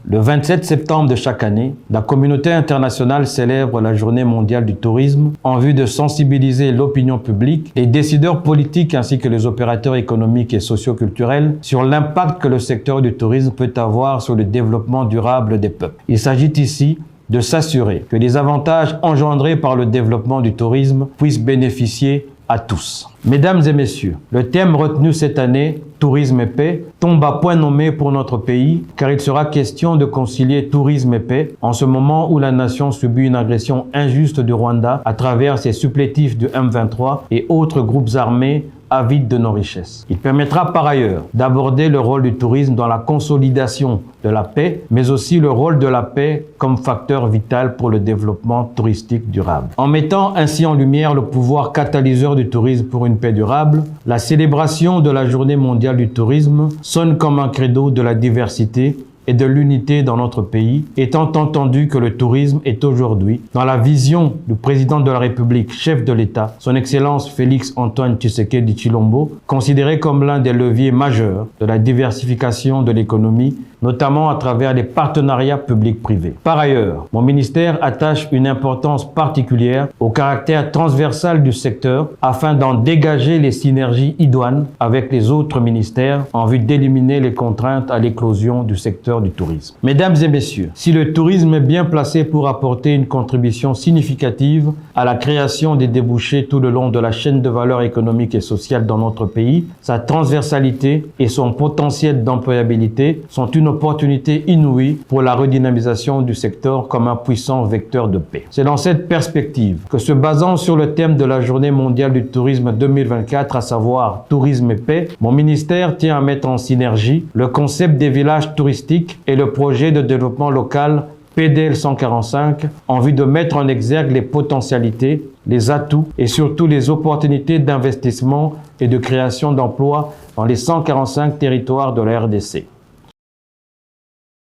Le 27 septembre de chaque année, la communauté internationale célèbre la Journée mondiale du tourisme en vue de sensibiliser l'opinion publique, les décideurs politiques ainsi que les opérateurs économiques et socio-culturels sur l'impact que le secteur du tourisme peut avoir sur le développement durable des peuples. Il s'agit ici de s'assurer que les avantages engendrés par le développement du tourisme puissent bénéficier à tous. Mesdames et messieurs, le thème retenu cette année, tourisme et paix, tombe à point nommé pour notre pays car il sera question de concilier tourisme et paix en ce moment où la nation subit une agression injuste du Rwanda à travers ses supplétifs du M23 et autres groupes armés avides de nos richesses. Il permettra par ailleurs d'aborder le rôle du tourisme dans la consolidation de la paix, mais aussi le rôle de la paix comme facteur vital pour le développement touristique durable. En mettant ainsi en lumière le pouvoir catalyseur du tourisme pour une paix durable, la célébration de la Journée mondiale du tourisme sonne comme un credo de la diversité et de l'unité dans notre pays, étant entendu que le tourisme est aujourd'hui, dans la vision du président de la République, chef de l'État, son Excellence Félix-Antoine Tshisekedi Tshilombo, considéré comme l'un des leviers majeurs de la diversification de l'économie, notamment à travers les partenariats publics-privés. Par ailleurs, mon ministère attache une importance particulière au caractère transversal du secteur afin d'en dégager les synergies idoines avec les autres ministères en vue d'éliminer les contraintes à l'éclosion du secteur du tourisme. Mesdames et messieurs, si le tourisme est bien placé pour apporter une contribution significative à la création des débouchés tout le long de la chaîne de valeur économique et sociale dans notre pays, sa transversalité et son potentiel d'employabilité sont une opportunité inouïe pour la redynamisation du secteur comme un puissant vecteur de paix. C'est dans cette perspective que, se basant sur le thème de la Journée mondiale du tourisme 2024, à savoir tourisme et paix, mon ministère tient à mettre en synergie le concept des villages touristiques et le projet de développement local PDL 145 en vue de mettre en exergue les potentialités, les atouts et surtout les opportunités d'investissement et de création d'emplois dans les 145 territoires de la RDC.